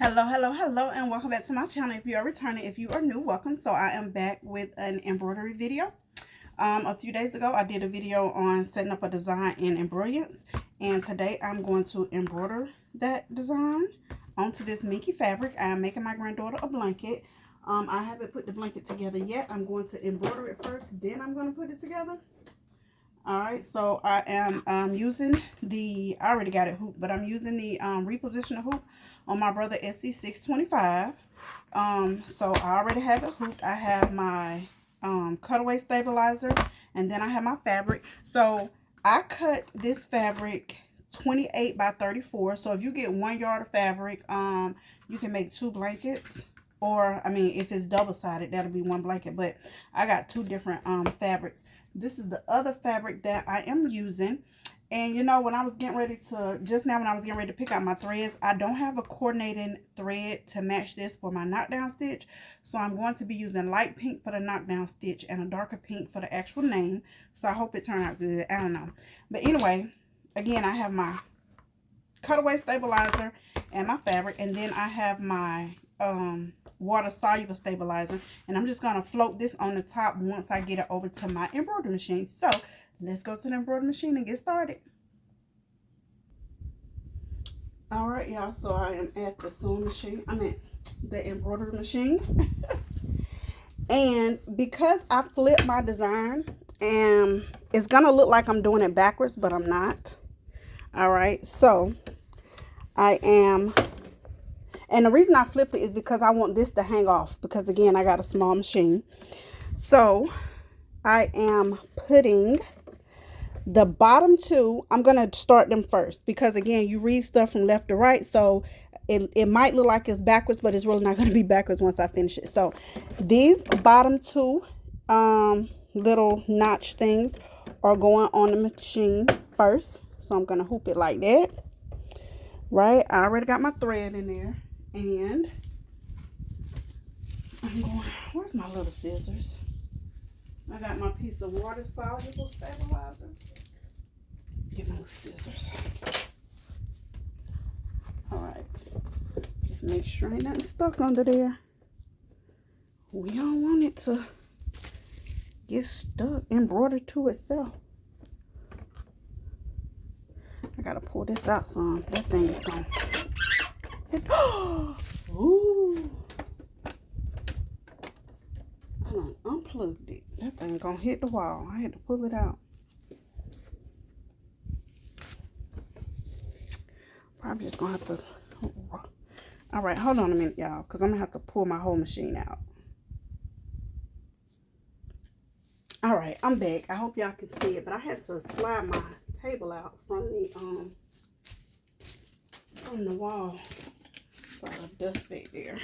Hello, and welcome back to my channel. If you are returning, if you are new, welcome. So I am back with an embroidery video. A few days ago, I did a video on setting up a design in Embroider, and today I'm going to embroider that design onto this minky fabric. I am making my granddaughter a blanket. I haven't put the blanket together yet. I'm going to embroider it first, then I'm going to put it together. Alright, so I am using I already got it hoop, but I'm using the repositioner hoop on my brother SC625. So I already have it hooped. I have my cutaway stabilizer, and then I have my fabric. So I cut this fabric 28 by 34. So if you get 1 yard of fabric, you can make 2 blankets. Or, I mean, if it's double-sided, that'll be 1 blanket. But I got 2 different fabrics. This is the other fabric that I am using. And, you know, when I was getting ready to, just now when I was getting ready to pick out my threads, I don't have a coordinating thread to match this for my knockdown stitch. So I'm going to be using light pink for the knockdown stitch and a darker pink for the actual name. So I hope it turned out good. I don't know. But anyway, again, I have my cutaway stabilizer and my fabric. And then I have my water soluble stabilizer, and I'm just going to float this on the top once I get it over to my embroidery machine. So let's go to the embroidery machine and get started. All right, y'all, so I am at the sewing machine. I'm at the embroidery machine. And because I flipped my design, and it's gonna look like I'm doing it backwards, but I'm not. All right, so I am. And the reason I flipped it is because I want this to hang off. Because, again, I got a small machine. So, I am putting the bottom 2. I'm going to start them first. Because, again, you read stuff from left to right. So, it might look like it's backwards. But it's really not going to be backwards once I finish it. So, these bottom 2 little notch things are going on the machine first. So, I'm going to hoop it like that. Right? I already got my thread in there. And I'm going, where's my little scissors? I got my piece of water soluble stabilizer. Get my little scissors. Alright. Just make sure ain't nothing stuck under there. We don't want it to get stuck, embroidered to itself. I gotta pull this out some. That thing is gone. Ooh. I done unplugged it. That thing gonna hit the wall. I had to pull it out. Probably just gonna have to. Alright, hold on a minute, y'all, because I'm gonna have to pull my whole machine out. Alright, I'm back. I hope y'all can see it, but I had to slide my table out from the wall. So I dust back there.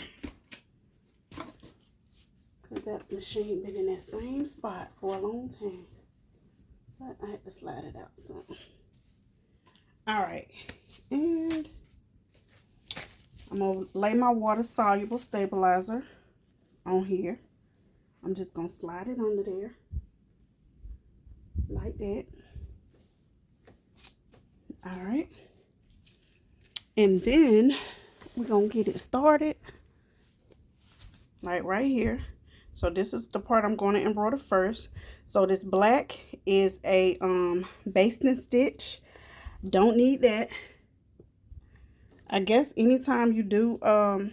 Because that machine been in that same spot for a long time. But I had to slide it out some. Alright. And I'm going to lay my water soluble stabilizer on here. I'm just going to slide it under there. Like that. Alright. And then we're going to get it started. Like right here. So this is the part I'm going to embroider first. So this black is a basting stitch. Don't need that. I guess anytime you do the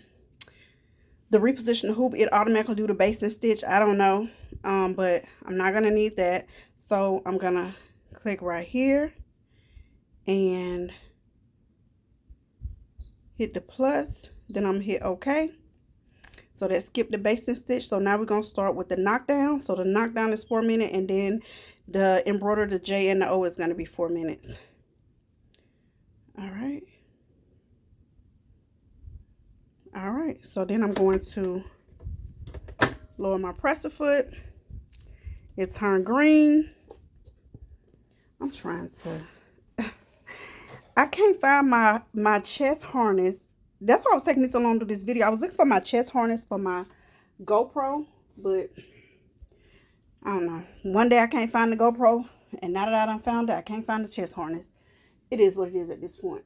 reposition hoop, it automatically do the basting stitch. I don't know. But I'm not going to need that. So I'm going to click right here and hit the plus. Then I'm going to hit OK. So that skipped the basting stitch. So now we're going to start with the knockdown. So the knockdown is 4 minutes. And then the embroider, the J and the O is going to be 4 minutes. Alright. Alright. So then I'm going to lower my presser foot. It turned green. I'm trying to... I can't find my chest harness. That's why it was taking me so long to do this video. I was looking for my chest harness for my GoPro, but I don't know. One day I can't find the GoPro, and now that I done found it, I can't find the chest harness. It is what it is at this point.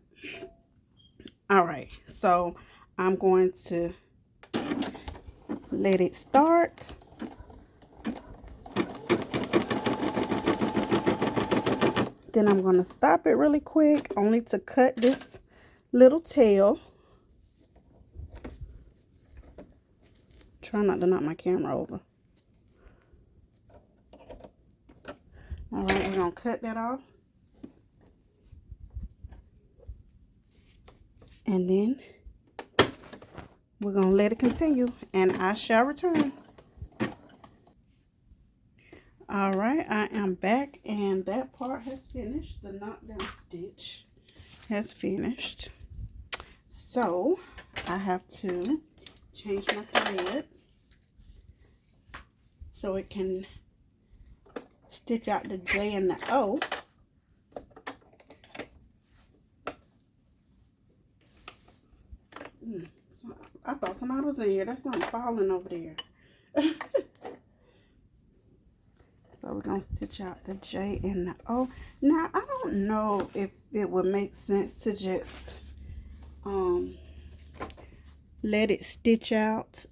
All right, so I'm going to let it start. Then I'm going to stop it really quick, only to cut this little tail. Try not to knock my camera over. All right, we're going to cut that off. And then we're going to let it continue, and I shall return. All right, I am back, and that part has finished. The knockdown stitch has finished. So I have to change my thread so it can stitch out the J and the O. I thought somebody was in here. That's something falling over there. So we're going to stitch out the J and the O. Now, I don't know if it would make sense to just let it stitch out.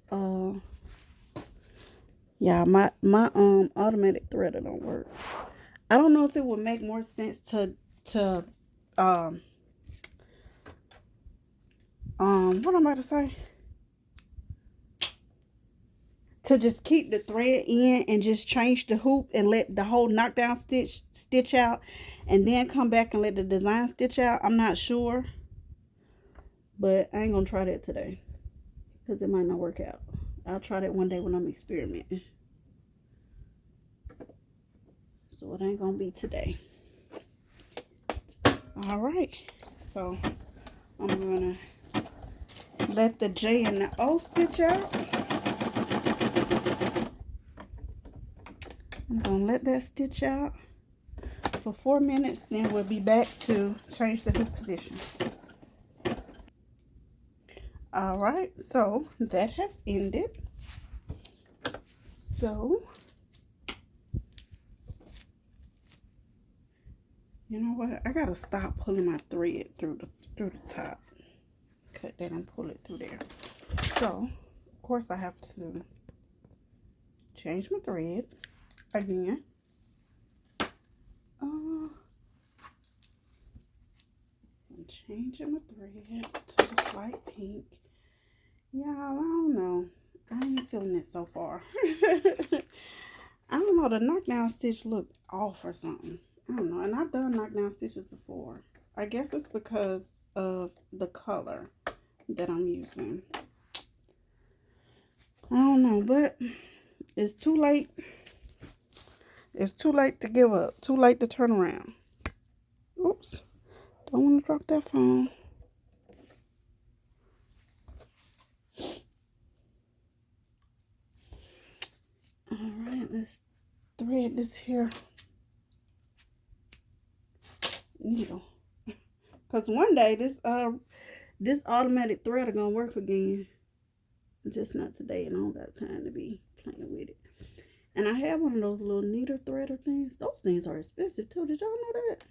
Yeah, my automatic threader don't work. I don't know if it would make more sense to what I'm about to say, to just keep the thread in and just change the hoop and let the whole knockdown stitch out, and then come back and let the design stitch out. I'm not sure, but I ain't gonna try that today because it might not work out. I'll try that one day when I'm experimenting. So it ain't gonna be today. All right, so I'm gonna let the J and the O stitch out. I'm gonna let that stitch out for 4 minutes, then we'll be back to change the hoop position. All right, so that has ended. So you know what? I gotta stop pulling my thread through the top. Cut that and pull it through there. So of course I have to change my thread again. I'm changing my thread to this light pink. Y'all, I don't know. I ain't feeling it so far. I don't know. The knockdown stitch looked off or something. I don't know. And I've done knockdown stitches before. I guess it's because of the color that I'm using. I don't know, but it's too late. It's too late to give up. Too late to turn around. Oops. Don't want to drop that phone. Alright, let's thread this here needle. Because one day this automatic thread are gonna work again. Just not today, and I don't got time to be playing with it. And I have one of those little needle threader things. Those things are expensive too. Did y'all know that?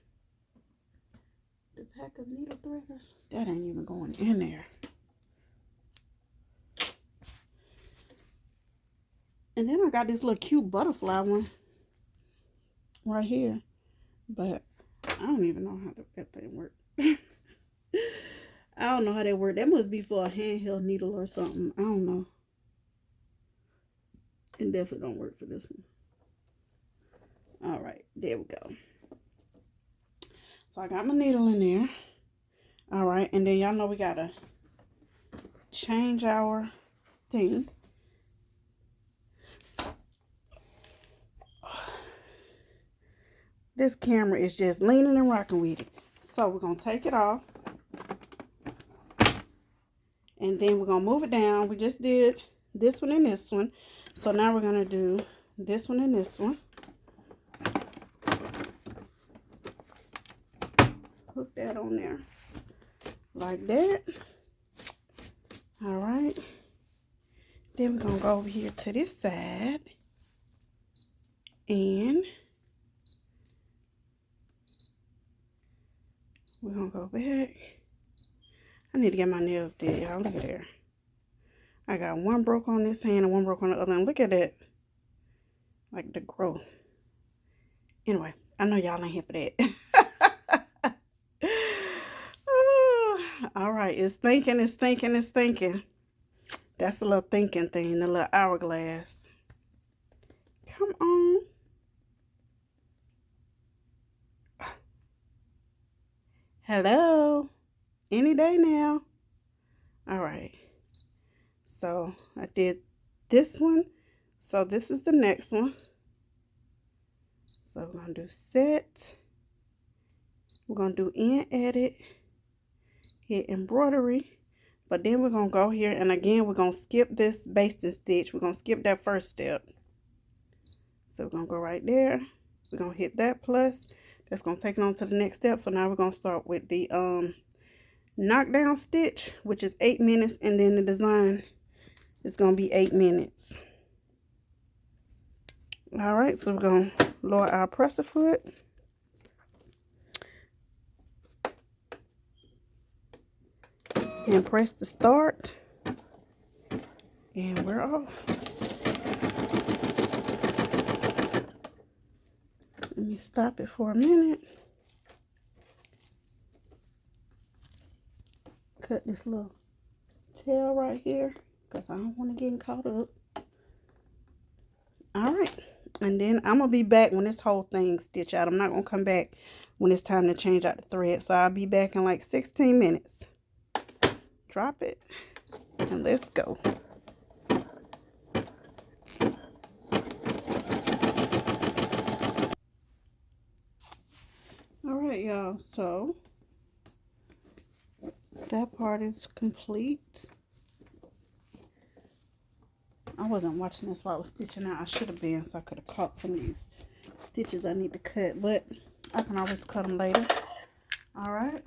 The pack of needle threaders. That ain't even going in there. And then I got this little cute butterfly one right here. But I don't even know how that thing works. I don't know how that works. That must be for a handheld needle or something. I don't know. It definitely don't work for this one. All right, there we go. So I got my needle in there. All right, and then y'all know we gotta change our thing. This camera is just leaning and rocking with it. So we're gonna take it off. And then we're gonna move it down. We just did this one and this one. So now we're gonna do this one and this one. Hook that on there like that. All right. Then we're gonna go over here to this side. And we're gonna go back. I need to get my nails did, y'all. Look at there. I got one broke on this hand and one broke on the other. And look at that. Like the growth. Anyway, I know y'all ain't here for that. All right. It's thinking, it's thinking, it's thinking. That's a little thinking thing, the little hourglass. Come on. Hello. Any day now. All right. So I did this one. So this is the next one. So we're going to do set. We're going to do in edit. Hit embroidery. But then we're going to go here. And again, we're going to skip this basting stitch. We're going to skip that first step. So we're going to go right there. We're going to hit that plus. That's going to take it on to the next step. So now we're going to start with the knockdown stitch, which is 8 minutes. And then the design is going to be 8 minutes. All right, so we're going to lower our presser foot. And press the start. And we're off. Let me stop it for a minute. Cut this little tail right here because I don't want to get caught up. All right. And then I'm going to be back when this whole thing stitch out. I'm not going to come back when it's time to change out the thread. So I'll be back in like 16 minutes. Drop it. And let's go. All right, y'all. So that part is complete. I wasn't watching this while I was stitching out. I should have been, so I could have caught some of these stitches I need to cut, but I can always cut them later. All right.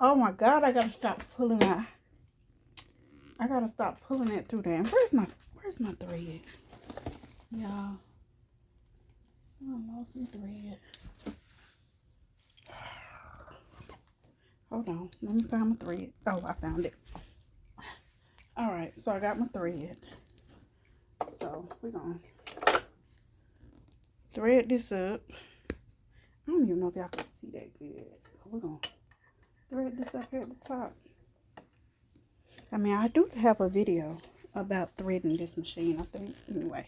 Oh my God, I gotta stop pulling that. I gotta stop pulling it through there. And where's my thread? Y'all, I lost some thread. Hold on, let me find my thread. Oh, I found it. All right, so I got my thread. So we're gonna thread this up. I don't even know if y'all can see that good. We're gonna thread this up here at the top. I mean, I do have a video about threading this machine, I think. Anyway,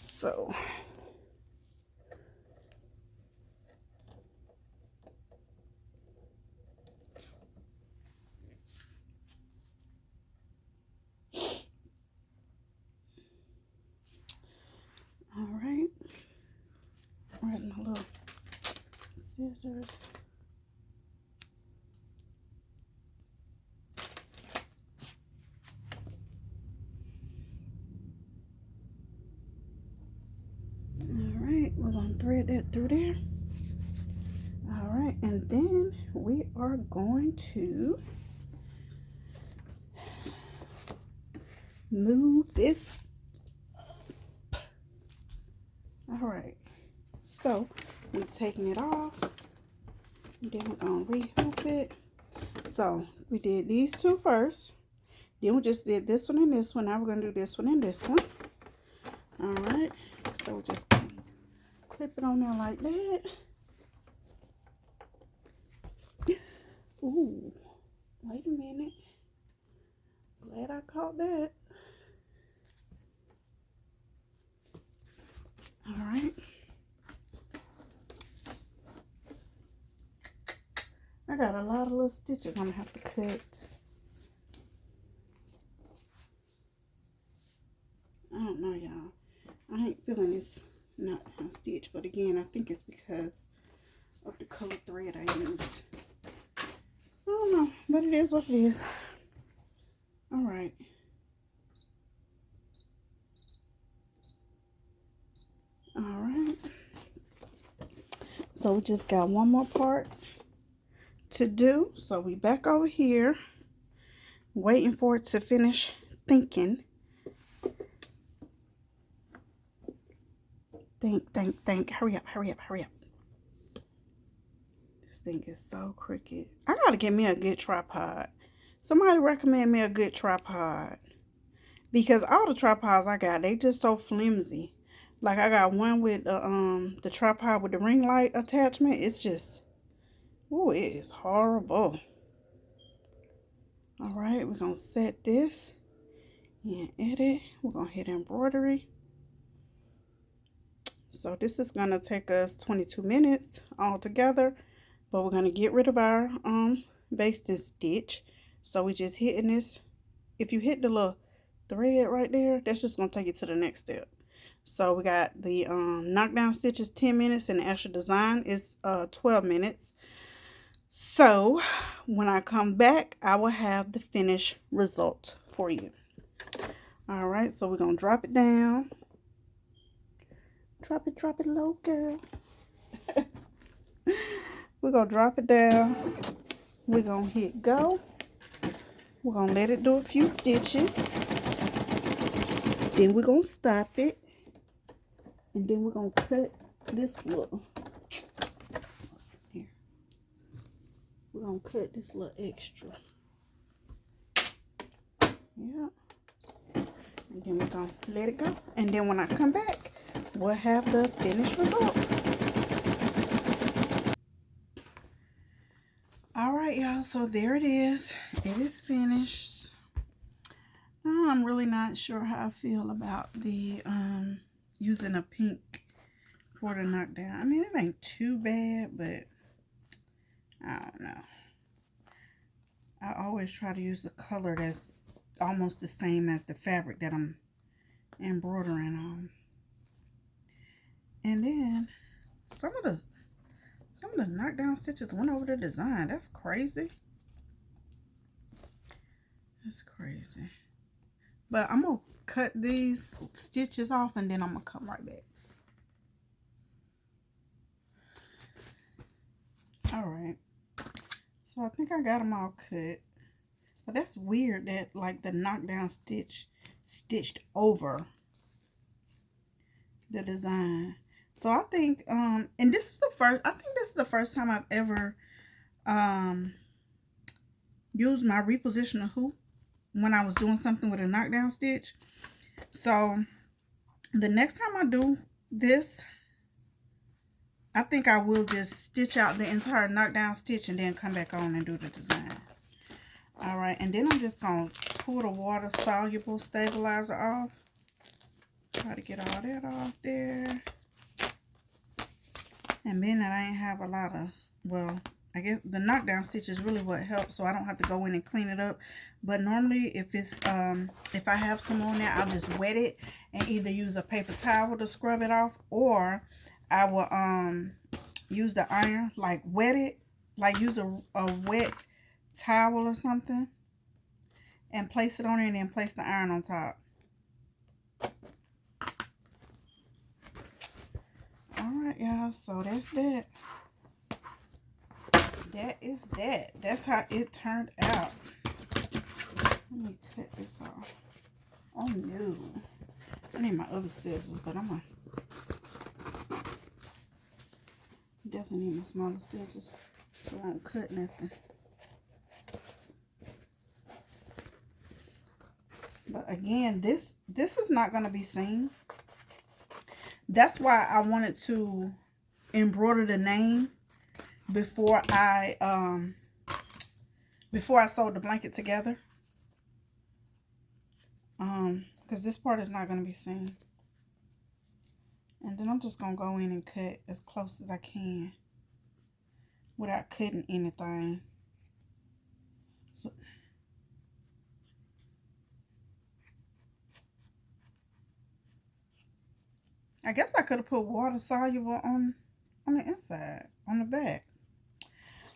so all right. Where's my little scissors? Alright, we're going to thread that through there. Alright, and then we are going to move this up. Alright, so we're taking it off. And then we're going to rehoop it. So we did these two first. Then we just did this one and this one. Now we're going to do this one and this one. Alright, so we're just clip it on there like that. Ooh, wait a minute. Glad I caught that. Alright. I got a lot of little stitches I'm going to have to cut. I don't know, y'all. I ain't feeling this knot stitch, but again, I think it's because of the colored thread I used. I don't know, but it is what it is. All right. All right. So we just got one more part to do. So we back over here, waiting for it to finish thinking. Think. Hurry up. thing is so crooked. I gotta get me a good tripod. Somebody recommend me a good tripod. Because all the tripods I got, they just so flimsy. Like I got one with the tripod with the ring light attachment. It's just, oh, it is horrible. All right, we're gonna set this and edit. We're gonna hit embroidery. So this is gonna take us 22 minutes altogether, but we're gonna get rid of our basting stitch. So we just hitting this. If you hit the little thread right there, that's just gonna take you to the next step. So we got the knockdown stitches 10 minutes and the extra design is 12 minutes. So when I come back, I will have the finished result for you. All right, so we're gonna drop it down. Drop it low, girl. We're gonna drop it down. We're gonna hit go. We're gonna let it do a few stitches. Then we're gonna stop it. And then we're gonna cut this little. Here. We're gonna cut this little extra. Yeah. And then we're gonna let it go. And then when I come back, we'll have the finished result. All right, y'all, so there it is. It is finished. I'm really not sure how I feel about the using a pink for the knockdown. I mean, it ain't too bad, but I don't know. I always try to use a color that's almost the same as the fabric that I'm embroidering on. And then some of the knockdown stitches went over the design. That's crazy. That's crazy. But I'm gonna cut these stitches off and then I'm gonna come right back. All right. So I think I got them all cut. But that's weird that like the knockdown stitch stitched over the design. So I think and this is the first time I've ever used my repositioner hoop when I was doing something with a knockdown stitch. So the next time I do this, I think I will just stitch out the entire knockdown stitch and then come back on and do the design. All right, and then I'm just gonna pull the water soluble stabilizer off. Try to get all that off there. And being that I ain't have a lot of, well, I guess the knockdown stitch is really what helps, so I don't have to go in and clean it up. But normally if it's if I have some on there, I'll just wet it and either use a paper towel to scrub it off, or I will use the iron, like wet it, like use a wet towel or something and place it on it and then place the iron on top. Alright, y'all, so that's that. That is that. That's how it turned out. Let me cut this off. Oh no. I need my other scissors, but I'm gonna definitely need my smaller scissors so I don't cut nothing. But again, this is not going to be seen. That's why I wanted to embroider the name before I sewed the blanket together. Because this part is not going to be seen. And then I'm just going to go in and cut as close as I can without cutting anything. So I guess I could have put water soluble on the inside, on the back.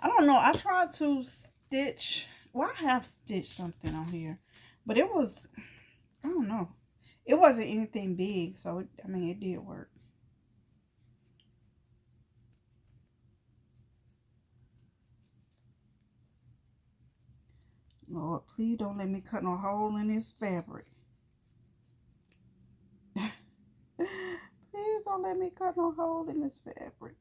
I don't know. I tried to stitch. Well, I have stitched something on here, but it was, I don't know. It wasn't anything big, so I mean, it did work. Lord, please don't let me cut no hole in this fabric. Please don't let me cut no hole in this fabric.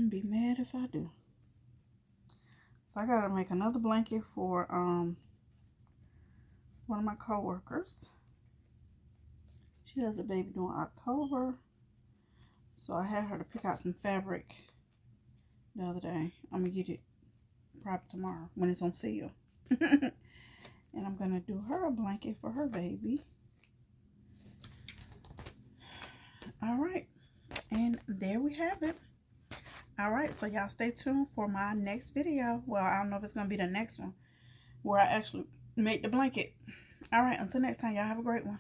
wouldn't be mad if I do. So I gotta make another blanket for one of my co-workers. She has a baby during October. So I had her to pick out some fabric the other day. I'm gonna get it probably tomorrow when it's on sale. And I'm gonna do her a blanket for her baby. All right, and there we have it. All right, so y'all stay tuned for my next video. Well, I don't know if it's gonna be the next one where I actually make the blanket. All right, until next time, y'all have a great one.